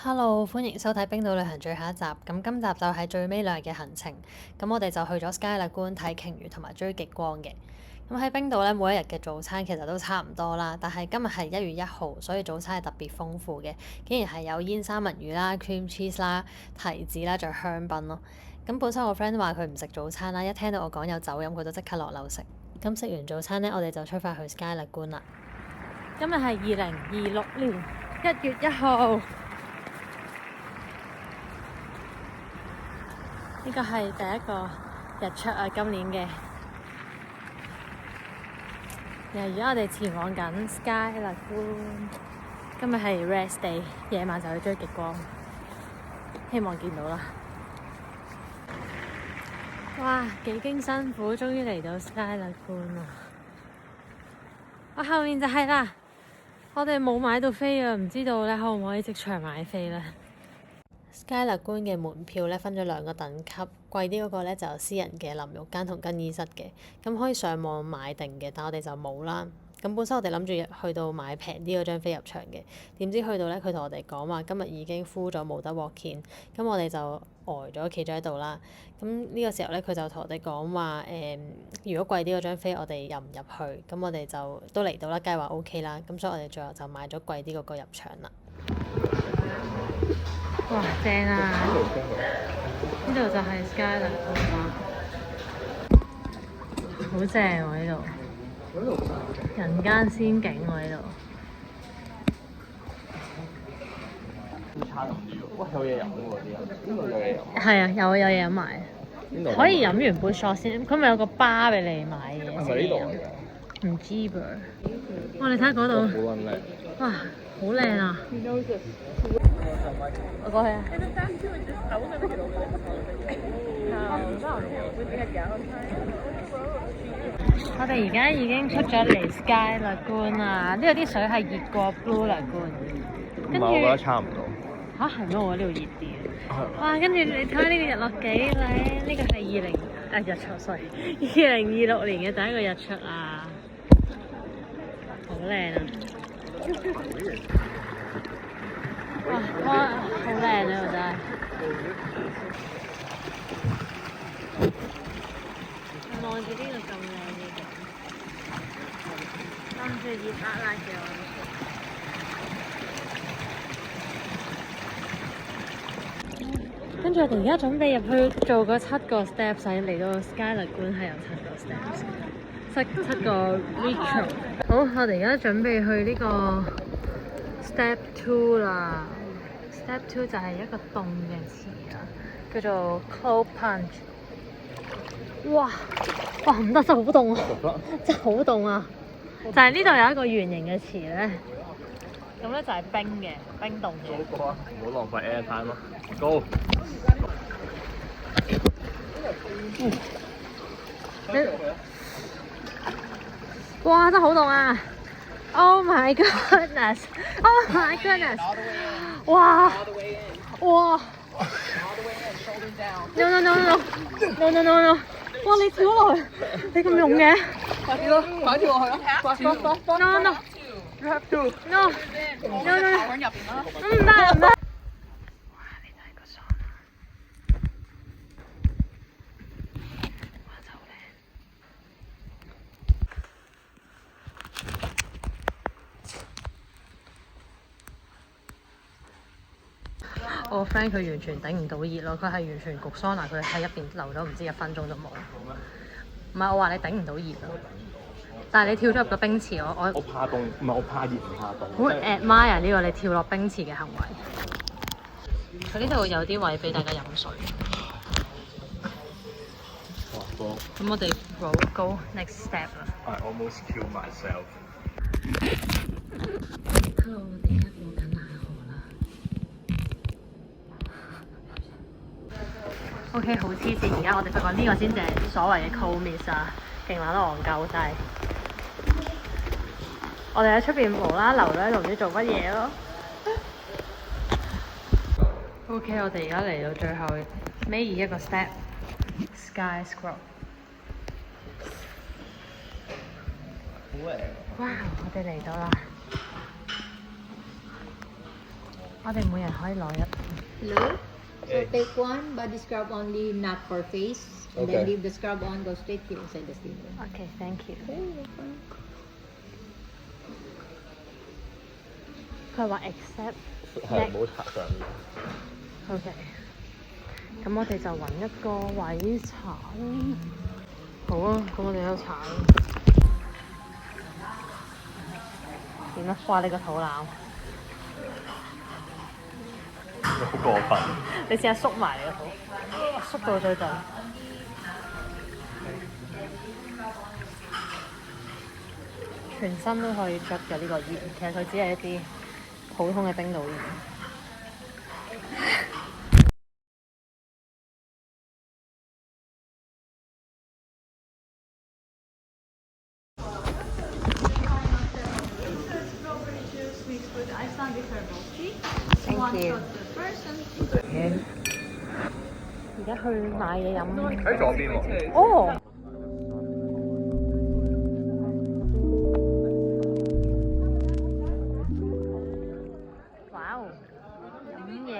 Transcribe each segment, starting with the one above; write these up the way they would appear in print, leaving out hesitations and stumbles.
Hello，歡迎收睇冰島旅行最後一集。咁今集就係最尾兩日嘅行程。咁我哋就去咗 Sky Lagoon 睇鯨魚同埋追極光嘅。咁喺冰島咧，每一日嘅早餐其實都差唔多啦。但係今日係1月1號，所以早餐係特別豐富嘅。竟然係有煙三文魚啦、cream cheese 啦、提子啦，仲有香檳咯。咁本身我 friend 話佢唔食早餐啦，一聽到我講有酒飲，佢都即刻落樓食。咁食完早餐呢，我哋就出發去 Sky Lagoon 啦。今日係2026年1月1號。呢個係第一個日出啊！今年嘅，而家我哋前往緊 Sky Lagoon。今日係 rest day，夜晚就去追極光，希望見到啦。哇！幾經辛苦，終於嚟到 Sky Lagoon 啦！我後面就係啦，我哋冇買到飛啊，唔知道咧可唔可以即場買飛咧？Sky Lagoon 嘅門票咧分咗兩個等級，貴啲嗰個咧就有私人嘅淋浴間同更衣室嘅，咁可以上網買定嘅，但我哋就冇啦。咁本身我哋諗住去到買平啲嗰張飛入場嘅，點知去到咧佢同我哋講話今日已經 full 咗冇得 walk in，咁我哋就呆咗企咗喺度啦。咁呢個時候咧佢就同我哋講話如果貴啲嗰張飛我哋入唔入去？咁我哋就都嚟到啦，梗係話 OK 啦。咁所以我哋最後就買咗貴啲嗰個入場啦。哇，正啊！呢度就係 Sky Lagoon 啦，好正喎呢度，人間仙境喎呢度。哇！有嘢飲喎啲人，邊度有嘢飲？係啊，有嘢飲埋，可以飲完杯 shot 先。佢咪有個巴俾你買嘢？係咪呢度嚟㗎？唔知噃。哇！你睇下嗰度，好撚靚！哇，好靚啊！我過去啊！我哋而家已經出咗嚟 Sky Lagoon 啦，呢度啲水係熱過 Blue Lagoon，跟住我覺得差唔多。嚇係咩？我呢度熱啲。哇！跟住你睇下呢個日落幾靚，呢個係日出，sorry， 2026年嘅第一個日出啊，好靚啊！哇！好靚啊！呢度真係。望住呢個咁靚嘅景，望住熱辣辣嘅我哋。跟住我哋而家準備入去做嗰7個 steps， 嚟到 Sky Lagoon 係有7個 steps，七個 ritual。好，我哋而家準備去呢個 step 2啦。Step 2就係一個凍嘅池啊，叫做 Cold Plunge。哇！唔得，真係好凍啊！真係好凍啊！就係呢度有一個圓形嘅池咧，咁咧就係冰嘅，冰凍嘅。唔好浪費 air time 咯。Go！哇！真係好凍啊 ！Oh my goodness！Oh my goodness！哇！No！哇！你跳落去，你咁勇嘅？快啲咯，擺住落去啦！快！No！ 唔得！哇！你睇個爽啊！哇！真係好靚。我 friend 佢完全頂唔到熱咯，佢係完全焗桑拿，佢喺入邊留咗唔知1分鐘都冇。唔係我話你頂唔到熱咯，但係你跳咗入個冰池，我怕凍，唔係我怕熱唔怕凍。好 admire 呢個你跳落冰池嘅行為。佢呢度有啲位俾大家飲水。咁我哋 go next step 啦。I almost kill myself。Hello， 我哋而家過緊奶河啦。OK， 好黐線！而家我哋發覺呢個先至係所謂嘅 cold mist 啊，勁撚戇鳩真係。我哋喺出邊無啦啦留咗喺度唔知做乜嘢咯。OK， 我哋而家嚟到最後尾一個 step，Sky Scroll。哇！我哋嚟到啦。我哋每人可以攞一。Hello? So take one body scrub only, not for face. And then leave the scrub on, go straight here inside the steam room. Okay, thank you。佢話 except 係唔好搽上面。OK，咁我哋就揾一個位搽啦。好啊，咁我哋喺度搽啦。點啊？哇！你個肚腩，好過分。你試下縮埋你個肚，縮到最盡。全身都可以捽嘅呢個鹽，其實佢只係一啲普通嘅冰島鹽。Thank you。而家去買嘢飲。喺左邊喎。哦。哇哦！飲嘢。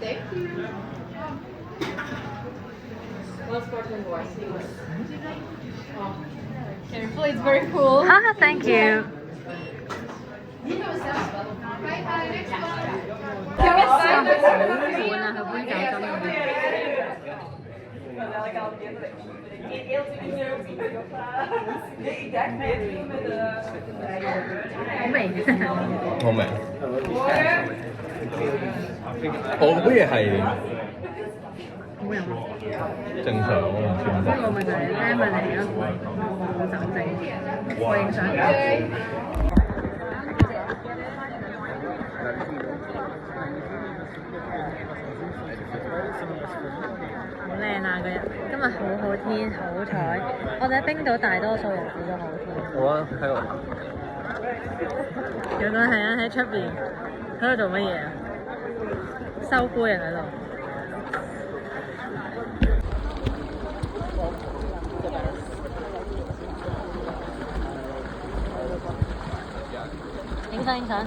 Thank you. One sparkling water. Careful, it's very cool. Thank you。好滿啊！佢杯酒咁好味。我明。我嗰嘢係好飲啊！正常咯，全部。呢個咪就係 lemon 嚟咯，冇酒精。我影相。好靚啊！個日今日好天，好彩。我哋喺冰島大多數日子都好天。好啊，喺度。有個係啊喺出邊，喺度做乜嘢啊？收杯啊喺度。影相。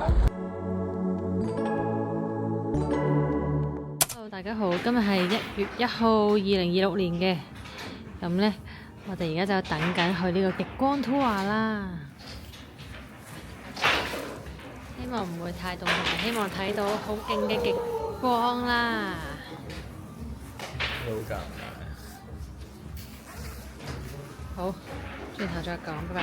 Hello， 大家好，今日係1月1號2026年嘅。咁呢，我哋而家就等緊去呢個極光 tour 啦。希望唔會太凍，同埋希望睇到好勁嘅極光啦。好尷尬。好，轉頭再講，拜拜。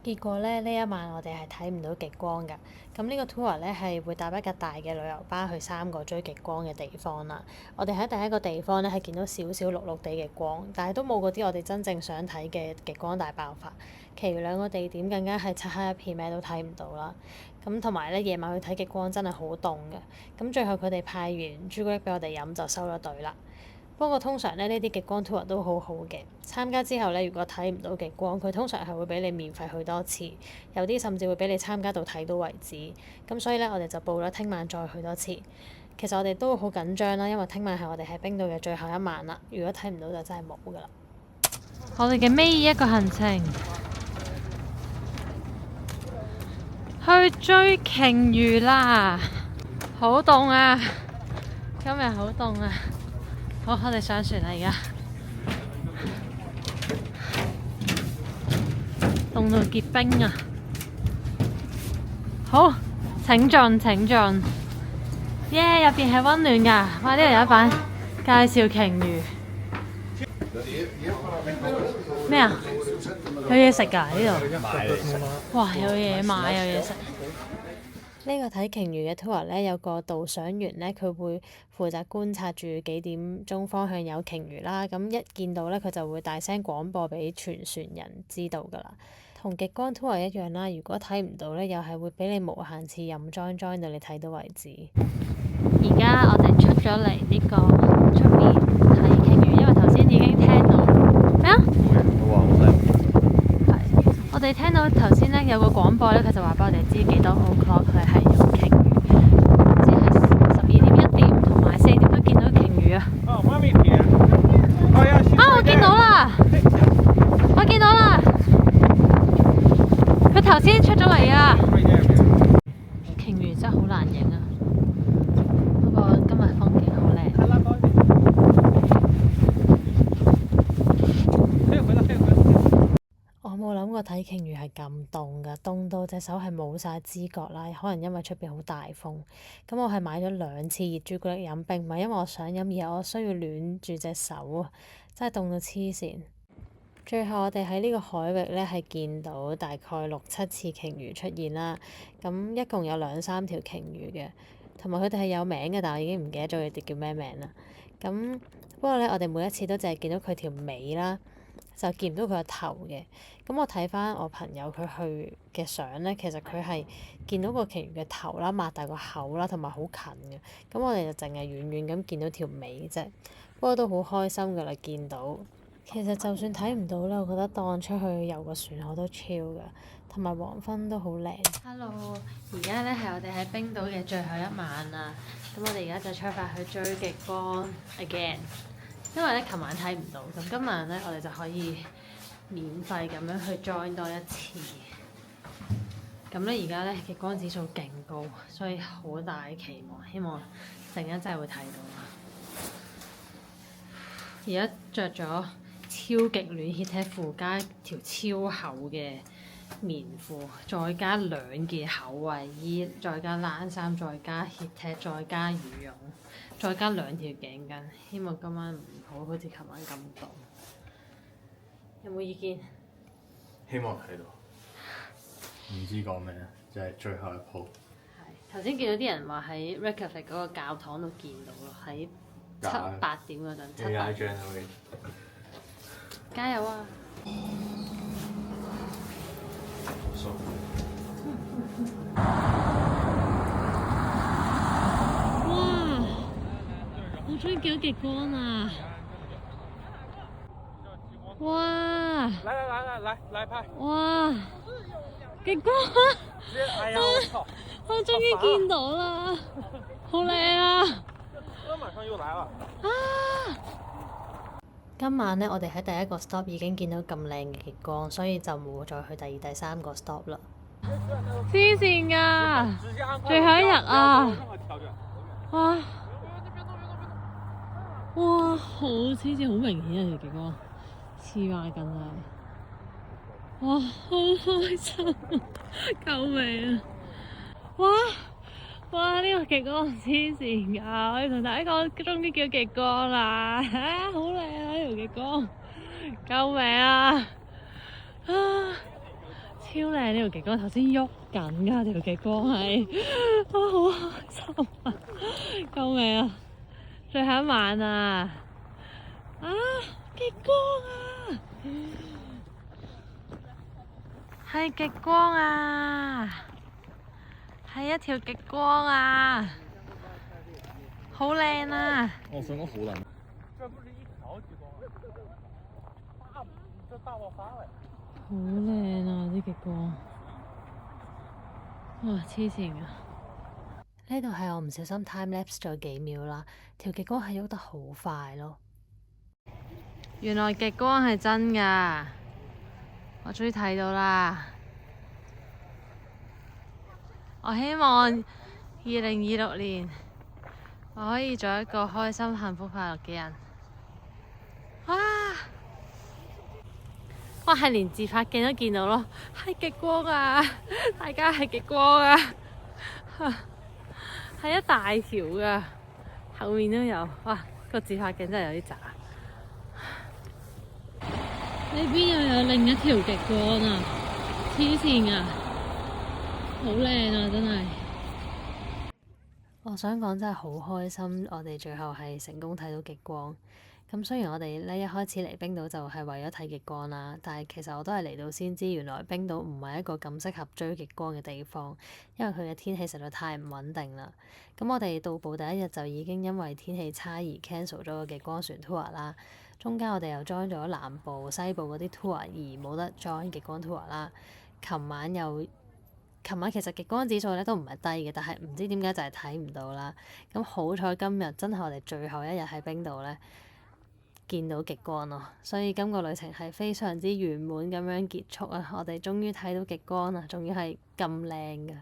結果呢，呢一晚我哋係睇唔到極光㗎。咁呢個 tour 呢係會搭一架大嘅旅遊巴去3個追極光嘅地方啦。我哋喺第一個地方呢係見到少少綠綠地嘅光，但係都冇嗰啲我哋真正想睇嘅極光大爆發。其餘2個地點更加係漆黑一片，咩都睇唔到啦。咁同埋呢，夜晚去睇極光真係好凍嘅。咁最後佢哋派完朱古力俾我哋飲就收咗隊啦。不過通常呢啲極光 tour 都好好嘅。參加之後呢，如果睇唔到極光，佢通常係會俾你免費去多次，有啲甚至會俾你參加到睇到為止。咁所以呢，我哋就報咗聽晚再去多次。其實我哋都好緊張啦，因為聽晚係我哋喺冰島嘅最後一晚啦。如果睇唔到就真係冇㗎啦。我哋嘅尾一個行程去追鯨魚啦！好凍啊！今日好凍啊！好，我哋上船啦而家，凍到結冰啊！好，請進，耶！入邊係溫暖㗎，哇！呢度有一版介紹鯨魚。咩啊？有嘢食㗎呢度？哇！有嘢買，有嘢食。呢個睇鯨魚嘅 tour 呢，有個導賞員呢，佢會負責觀察住幾點鐘方向有鯨魚啦。咁一見到呢，佢就會大聲廣播俾全船人知道㗎啦。同極光 tour 一樣啦，如果睇唔到呢，又係會俾你無限次飲裝到你睇到為止。而家我哋出咗嚟呢個出面睇鯨魚，因為頭先已經聽到咩啊？我哋聽到頭先呢有個廣播呢，佢就話俾我哋知幾多 o'clock 佢係有鯨魚，好似係12點、1點同埋4點都見到鯨魚啊！我見到啦！佢頭先出咗嚟啊！真係好難影啊！不過今日風景好靚。我冇諗過睇鯨魚係咁凍㗎，凍到隻手係冇晒知覺啦。可能因為出邊好大風。咁我係買咗2次熱朱古力飲，並唔係因為我想飲，而係我需要暖住隻手啊！真係凍到黐線。最後我哋喺呢個海域咧係見到大概6、7次鯨魚出現啦。咁一共有2、3條鯨魚嘅，同埋佢哋係有名嘅，但我已經唔記得咗佢哋叫咩名啦。咁不過咧，我哋每一次都淨係見到佢條尾啦，就見唔到佢個頭嘅。咁我睇翻我朋友佢去嘅相咧，其實佢係見到個鯨魚嘅頭啦，擘大個口啦，同埋好近嘅。咁我哋就淨係遠遠咁見到條尾啫。不過都好開心㗎啦，見到。其實就算睇唔到咧，我覺得當出去遊個船河都超㗎，同埋黃昏都好靚。Hello， 而家咧係我哋喺冰島嘅最後一晚啦。咁我哋而家就出發去追極光 again， 因為咧琴晚睇唔到，咁今晚咧我哋就可以免費咁樣去 join 多一次。咁咧而家咧極光指數勁高，所以好大期望，希望陣間真係會睇到啦。而家着咗超極暖 heattech 褲加條超厚嘅棉褲，再加2件厚衛衣，再加冷衫，再加 heattech，再加羽絨，再加2條頸巾。希望今晚唔好似琴晚咁凍。有冇意見？希望睇到。唔知講咩，就係最後一鋪。係頭先見到啲人話喺 Reykjavik 嗰個教堂度見到咯，喺7、8點嗰陣。7、8點。加油啊！哇！好中意見到極光啊！哇！來拍！哇！極光啊！哎呀，我操！我終於見到啦，好靚啊！馬上又來了。啊！今晚呢，我哋喺第一個 stop 已經見到咁靚嘅極光，所以就冇再去第2、第3個 stop 啦。黐線㗎！最後一日啊！哇！哇！好黐線，好明顯啊條極光，黐埋緊啊！哇！好開心啊！救命啊！哇！哇！呢個極光黐線㗎，我要同大家講，終於叫極光啦！好靚啊呢條極光，救命啊！啊，超靚呢條極光，頭先喐緊㗎條極光係，好開心啊！救命啊！最後一晚啊！啊，極光啊！係極光啊！係一條極光啊！好靚啊！我想講好冷。好靚啊！啲極光，哇黐線啊！呢度係我唔小心 time lapse 咗幾秒啦，條極光係喐得好快咯。原來極光係真㗎，我終於睇到啦！我希望2026年我可以做一個開心、幸福、快樂嘅人。哇！哇！係連自拍鏡都見到咯，係極光啊！大家係極光啊！係一大條㗎，後面都有。哇！個自拍鏡真係有啲渣。呢邊又有另一條極光啊！黐線啊！好靚啊！真係。我想講真係好開心，我哋最後係成功睇到極光。咁雖然我哋呢一開始嚟冰島就係為咗睇極光啦，但係其實我都係嚟到先知，原來冰島唔係一個咁適合追極光嘅地方，因為佢嘅天氣實在太唔穩定啦。咁我哋到埗第一日就已經因為天氣差而 cancel 咗個極光船 tour 啦。中間我哋又 join 咗南部、西部嗰啲 tour，而冇得 join 極光 tour 啦。琴晚其實極光指數咧都唔係低嘅，但係唔知點解就係睇唔到啦。咁好彩今日真係我哋最後一日喺冰島咧，見到極光咯，所以今個旅程係非常之圓滿咁樣結束啊！我哋終於睇到極光啦，仲要係咁靚㗎。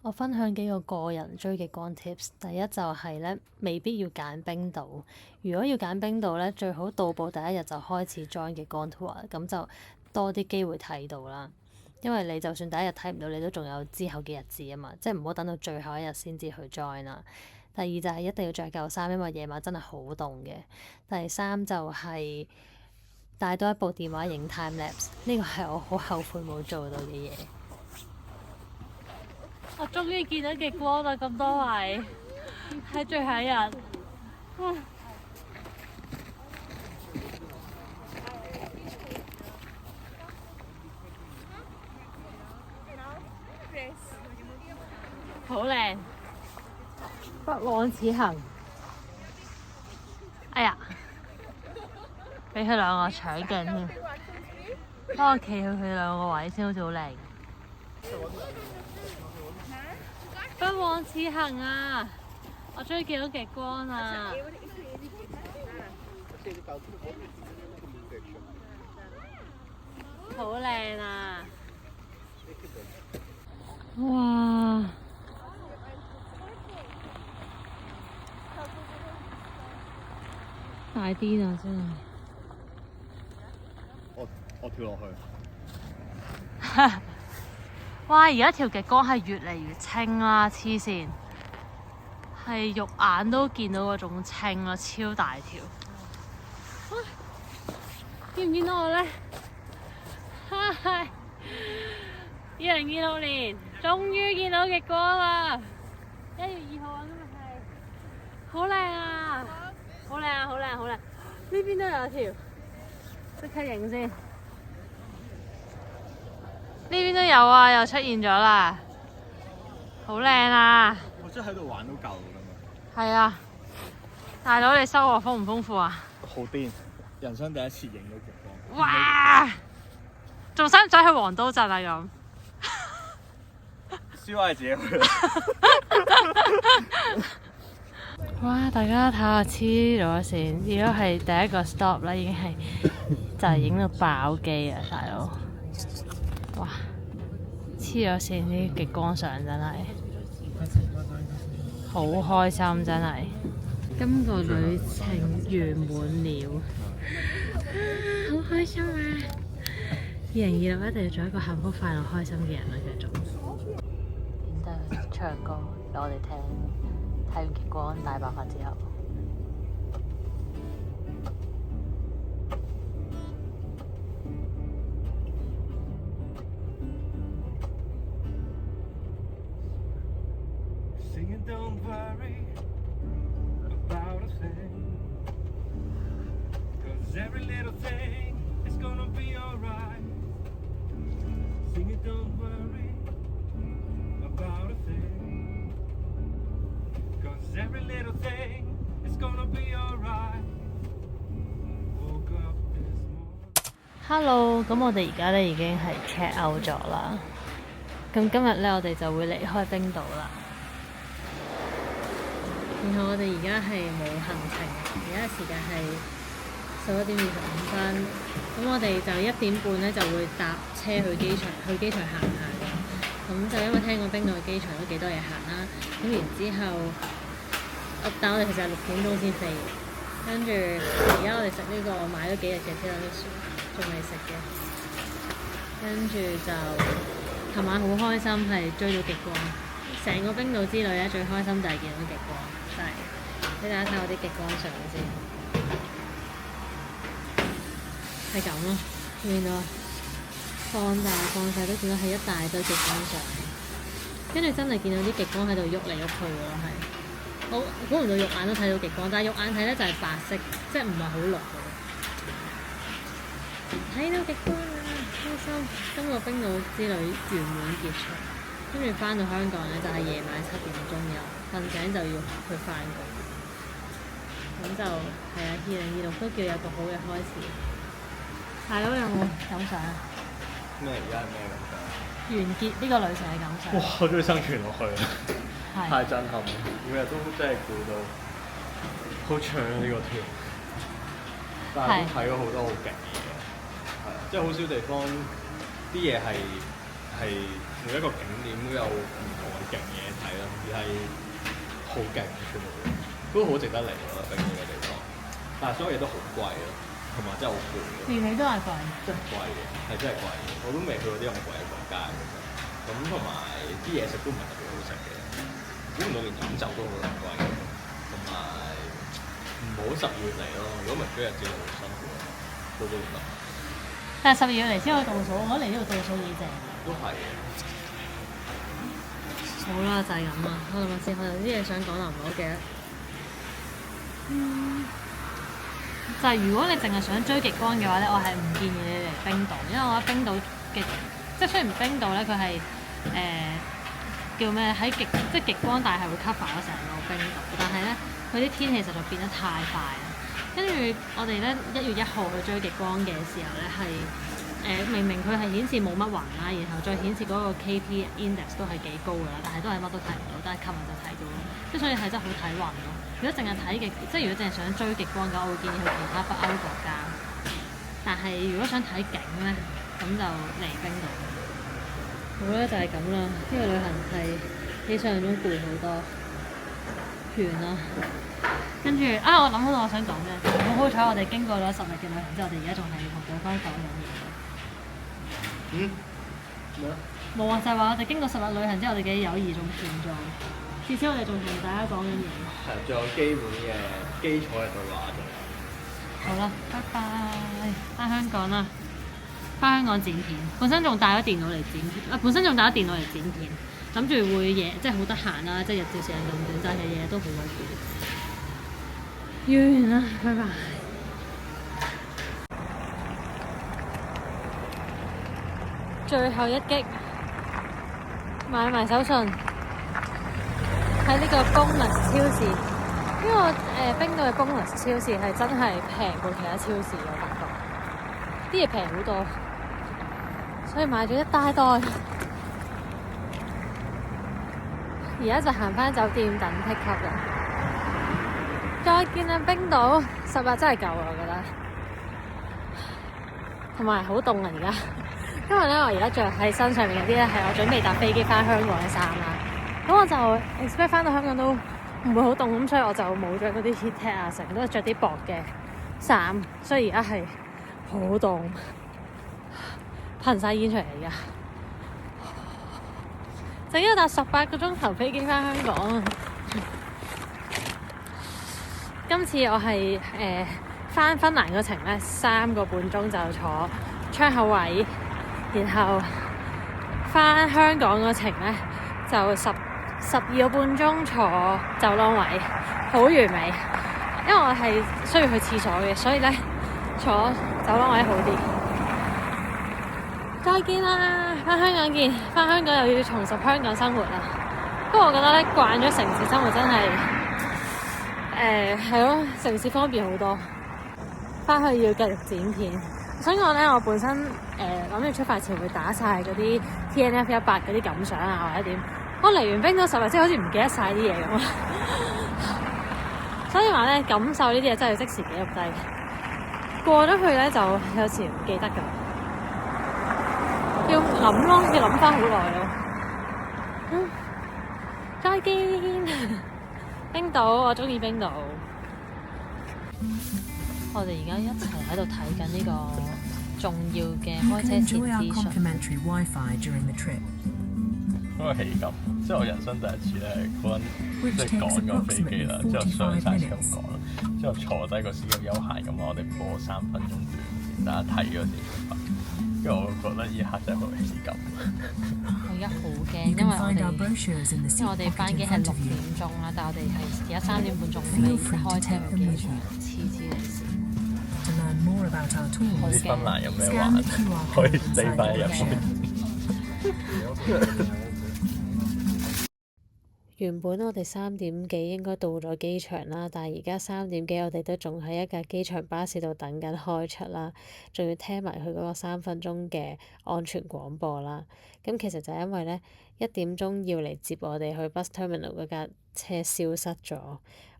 我分享幾個人追極光 tips。第一就係咧，未必要揀冰島。如果要揀冰島咧，最好到埗第一日就開始 join 極光 tour，咁就多啲機會睇到啦。因為你就算第一日睇唔到，你都仲有之後嘅日子啊嘛，即係唔好等到最後一日先至去 join 啦。第二就係一定要着夠衫，因為夜晚真係好凍嘅。第三就係帶多一部電話影 time lapse，呢個係我好後悔冇做到嘅嘢。我終於見到極光啦！咁多位喺最後一日。好靚，不枉此行。哎呀，俾佢兩個搶鏡添，幫我企去佢兩個位先，好似好靚。不枉此行啊！我終於見到極光啦！好靚啊！哇！大癲啊！真係。我跳落去。哇！而家條極光係越嚟越清啦，黐線，係肉眼都見到嗰種清啦，超大條。見唔見到我咧？2026年終於見到極光啦！1月2號啊，今日係好靚啊！好靚啊！好靚好靚！呢邊都有一條，即刻影先。呢邊都有啊，又出現咗啦，好靚啊！我真係喺度玩都夠㗎嘛。係啊，大佬你收穫豐唔豐富啊？好癲！人生第一次影到極光。哇！仲使唔使去黃刀鎮啊？咁燒係自己去啦。哇！大家睇下黐咗線，如果係第一個 stop 啦，已經係就係影到爆機啊，大佬！哇！黐咗線啲極光相真係好開心，真係今個旅程圓滿了，好開心啊！2026一定要做一個幸福、快樂、開心嘅人啦，繼續。然之後唱歌俾我哋聽，睇完極光大爆發之後。Don't worry about a thing, 'cause every little thing is gonna be alright. Sing it, don't worry about a thing, 'cause every little thing is gonna be alright. Woke up this morning. Hello，咁我哋而家咧已經係 check out 咗啦。咁今日咧我哋就會離開冰島啦。然後我哋而家係冇行程，而家時間係11:25。咁我哋就1點半咧就會搭車去機場行下嘅。咁就因為聽過冰島嘅機場都幾多嘢行啦。咁然之後，但我哋其實係6點鐘先飛嘅。跟住而家我哋食呢個買咗幾日嘅 tiramisu，仲未食嘅。跟住就琴晚好開心，係追到極光。成個冰島之旅咧，最開心就係見到極光。俾大家睇我啲極光相先，係咁咯，見到放大放細都見到係一大堆極光相，跟住真係見到啲極光喺度喐嚟喐去嘅咯，係我估唔到肉眼都睇到極光，但係肉眼睇咧就係白色，即係唔係好綠嘅。睇到極光啦，開心！今個冰島之旅圓滿結束，跟住翻到香港咧就係夜晚7點鐘又瞓醒就要去翻工。咁就係啊，2026都叫有個好嘅開始。大佬有冇感想啊？咩而家係咩感想？完結呢個旅程嘅感想。哇！我終於生存落去啦，係太震撼啦！每日都真係攰到好長啊呢個團，但係都睇咗好多好勁嘅嘢，係啊，即係好少地方啲嘢係每一個景點都有唔同嘅勁嘢睇咯，而係好勁全部都好值得嚟咯，冰島嘅地方。但係所有嘢都好貴咯，同埋真係好攰咯。年尾都係貴。真係貴嘅，係真係貴嘅，我都未去過啲咁貴嘅國家嘅。咁同埋啲嘢食都唔係特別好食嘅，估唔到連飲酒都好撚貴嘅，同埋唔好10月嚟咯，如果唔係嗰日子就好辛苦咯，到到年。但係12月嚟先可以倒數，我覺得嚟呢度倒數幾正。都係嘅。好啦，就係咁啦。我諗下先，我有啲嘢想講，但唔係好記得。就係如果你淨係想追極光嘅話咧，我係唔建議你嚟冰島，因為我覺得冰島嘅即係雖然冰島咧佢係叫咩喺即係極光，但係會 cover 咗成個冰島，但係咧佢啲天氣實在變得太快啦。跟住我哋咧1月1號去追極光嘅時候咧係明明佢係顯示冇乜雲啦，然後再顯示嗰個 KP index 都係幾高㗎啦，但係都係乜都睇唔到，但係琴日就睇到咯，即係所以係真係好睇雲咯。如果淨係睇即係如果淨係想追極光嘅話，我會建議去其他北歐國家。但係如果想睇景咧，咁就嚟冰島。好啦，就係咁啦。呢個旅行係比想像中攰好多，完啦。跟住我諗好到我想講咩，好彩我哋經過咗10日嘅旅行之後，我哋而家仲係同對方講緊嘢。咩啊？冇啊，就係話我哋經過10日旅行之後，我哋嘅友誼仲存在，至少我哋仲同大家講緊嘢。係，仲有基本嘅基礎嘅對話仲有。好啦，拜拜，翻香港啦，翻香港剪片。本身仲帶咗電腦嚟剪片，諗住會夜即係好得閒啦，即係日照時間咁短，但係日日都好鬼攰。完啦，拜拜。最後一擊，買埋手信喺呢個 Bonus 超市。呢個冰島嘅 Bonus 超市係真係平過其他超市，我感覺啲嘢平好多，所以買咗一大袋。而家就行返酒店等 pick up 啦。再見啦，冰島10日真係夠啦，我覺得。同埋好凍啊而家，因為咧我而家着喺身上面嗰啲咧係我準備搭飛機返香港嘅衫啦。咁我就 expect 返到香港都唔會好凍，咁所以我就冇着嗰啲 heat tech 啊，成日都係着啲薄嘅衫，所以而家係好凍，噴晒煙出嚟而家。淨要搭18個鐘頭飛機返香港。今次我係返芬蘭嗰程咧3個半鐘就坐窗口位，然後返香港嗰程咧就12個半鐘坐走廊位，好完美。因為我係需要去廁所嘅，所以咧坐走廊位好啲。再見啦，返香港見，返香港又要重拾香港生活啦。不過我覺得咧慣咗城市生活真係係咯，城市方便好多。返去要繼續剪片。想講咧，我本身諗住出發前會打晒嗰啲 TNF 100嗰啲感想啊，或者點。我嚟完冰島10日之後，好似唔記得晒啲嘢咁啊。所以話咧，感受呢啲嘢真係要即時記錄低。過咗去咧，就有時唔記得㗎。要諗咯，要諗翻好耐咯。再見，冰島，我中意冰島。我哋而家一齊喺度睇緊呢個重要嘅開車前資訊。嗰個氣感，即係我人生第一次咧，嗰陣即係趕緊飛機啦，之後上晒車咁趕啦，之後坐低個司機休閒咁我哋播3分鐘短片，大家睇咗先出發。跟住我覺得呢一刻真係好氣感。我而家好驚，因為我哋班機係6點鐘啦，但係我哋係而家3點半仲未開車去機場，黐線。好驚！芬蘭有咩玩？可以4翻入去。原本我哋3點幾應該到咗機場啦，但係而家3點幾我哋都仲喺一架機場巴士度等緊開出啦，仲要聽埋佢嗰個3分鐘嘅安全廣播啦。咁其實就係因為咧1點鐘要嚟接我哋去 bus terminal 嗰架車消失咗，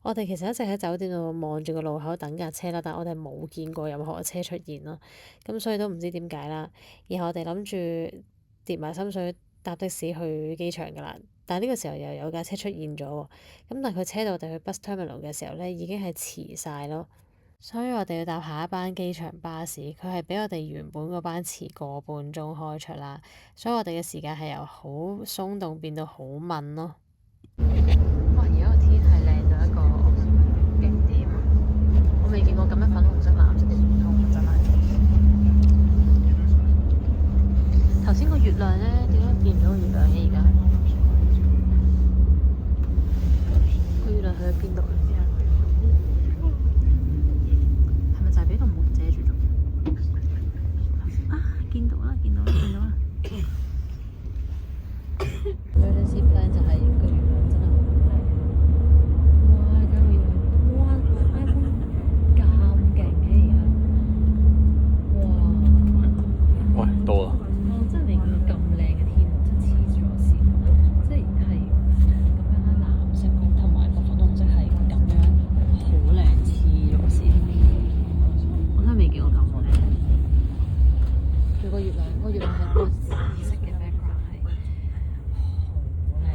我哋其實一直喺酒店度望住個路口等架車啦，但係我哋冇見過任何車出現咯，咁所以都唔知點解啦。然後我哋諗住跌埋心水搭的士去機場㗎啦。但係呢個時候又有架車出現咗喎。咁但係佢車到我哋去 bus terminal 嘅時候咧，已經係遲晒咯。所以我哋要搭下一班機場巴士，佢係比我哋原本嗰班遲個半鐘開出啦。所以我哋嘅時間係由好鬆動變到好悶咯。哇！而家個天係靚到一個極點，我未見過咁樣粉紅色、藍色嘅天空，真係。頭先個月亮咧，點解變唔到個月亮嘅而家？個月亮去咗邊度咧？係咪就係俾個門遮住咗？啊！見到啦，見到啦，見到啦！Emergency plan 就係個月亮真係好靚。哇！而家個月亮，哇！iPhone 咁勁嘅而家，哇！喂，到啦！我真係未見過咁靚嘅天，真係黐咗線，即係咁樣啦，藍色同埋個粉紅色係咁樣，好靚黐咗線。我真係未見過咁靚。仲有個月亮，個月亮係個紫色嘅 background 係好靚。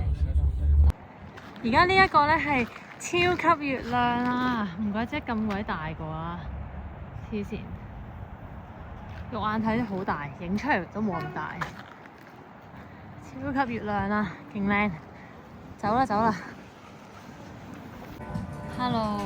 而家呢一個咧係超級月亮啊！唔怪之咁鬼大個啊！黐線。肉眼睇都好大，影出嚟都冇咁大，超級月亮啊，勁靚！走啦走啦 ！Hello，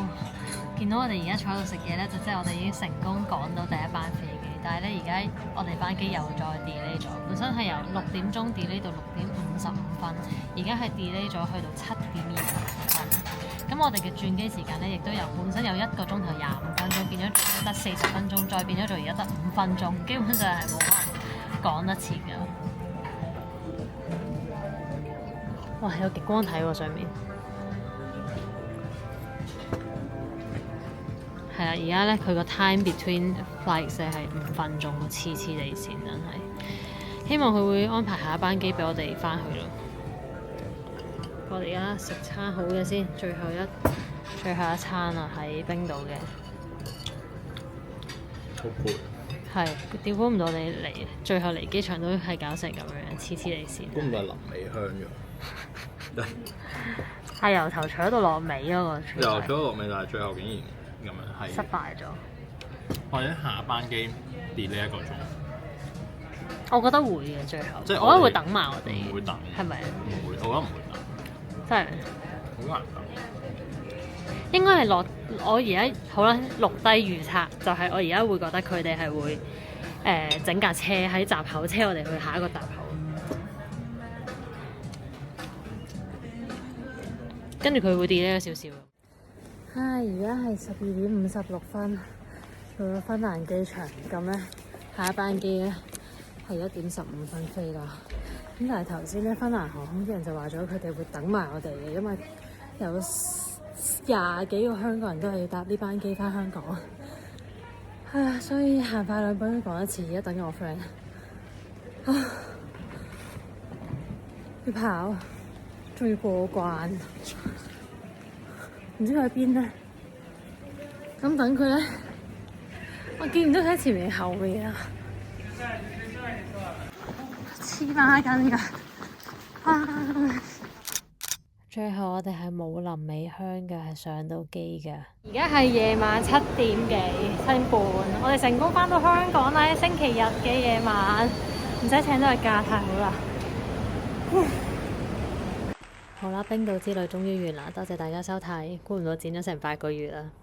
見到我哋而家坐喺度食嘢咧，就即係我哋已經成功趕到第一班飛機，但係咧而家我哋班機又再 delay 咗，本身係由6點鐘 delay 到6點55分，而家係 delay 咗去到7點25分。咁我哋嘅轉機時間咧，亦都由本身有1個鐘頭25分鐘，變咗得40分鐘，再變咗做而家得5分鐘，基本上係冇可能趕得切㗎。哇！有極光睇喎上面。係啦，而家咧佢個 time between flights 咧係5分鐘，黐黐地線真係。希望佢會安排下一班機俾我哋翻去咯。我哋而家食餐好嘅先，最後一餐啊，喺冰島嘅。好攰。係，點估唔到你嚟，最後嚟機場都係搞成咁樣，黐黐地線。估唔到係臨尾香咗。係由頭坐到落尾嗰個。由坐到落尾，但係最後竟然咁樣係失敗咗。或者下一班機 delay 1個鐘。我覺得會嘅，最後。即係我覺得會等埋我哋。唔會等。係咪？唔會，我覺得唔會等。真係。好難等。應該係我而家好啦，錄低預測，就係我而家會覺得佢哋係會整架車喺閘口車我哋去下一個閘口，跟住佢會 delay 咗少少。唉，而家係12點56分，到咗芬蘭機場，咁咧下一班機咧係1點15分飛啦。咁但係頭先咧芬蘭航空啲人就話咗佢哋會等埋我哋嘅，因為有20幾個香港人都係要搭呢班機返香港。唉，所以行快2步都講一次，而家等緊我 friend。要跑，仲要過關，唔知佢喺邊咧？咁等佢咧，我見唔到佢喺前面後面啊！黐孖筋㗎！最後我哋係冇臨尾香嘅，係上到機嘅。而家係夜晚7點幾、7點半，我哋成功返到香港啦！星期日嘅夜晚，唔使請多日假，太好啦！好啦，冰島之旅終於完啦，多謝大家收睇，估唔到剪咗成8個月啦〜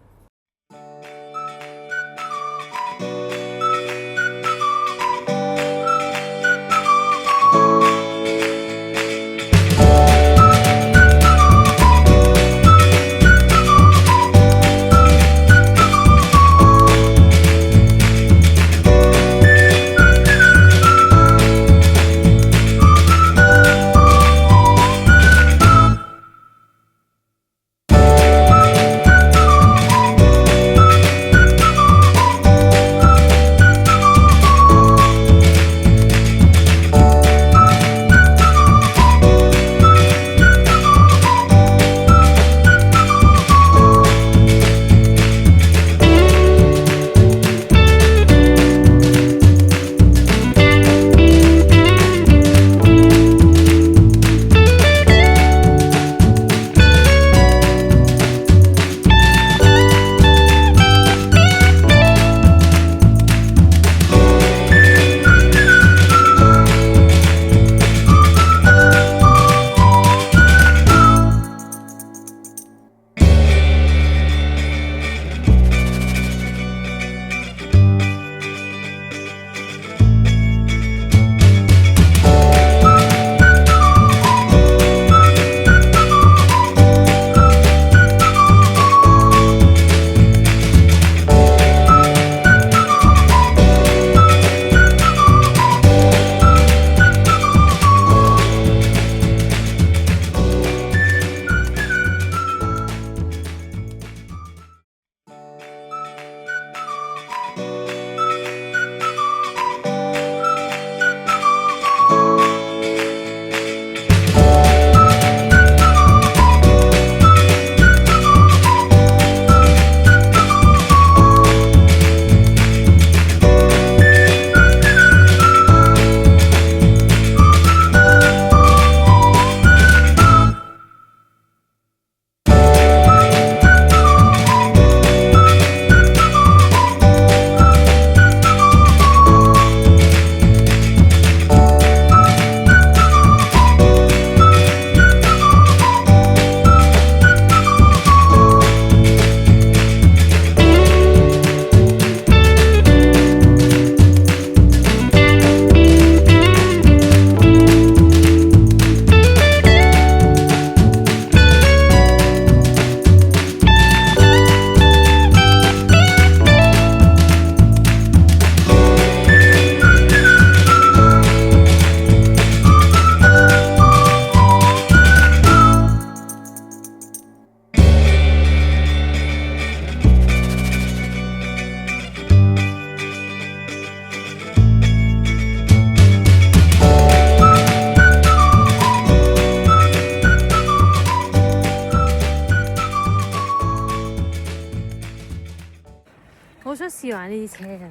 想試玩呢啲車啊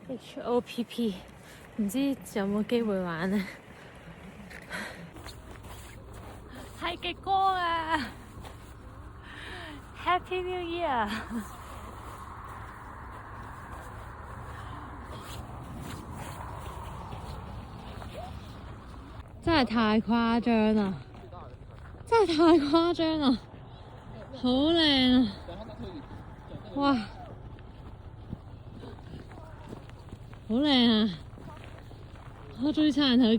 ，HOPP， 唔知有冇機會玩呢？係極光啊 ！Happy New Year！ 真係太誇張啦！真係太誇張啦！好靚啊！哇！好靚啊！我終於親眼睇到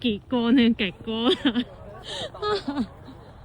極光添，極光啊！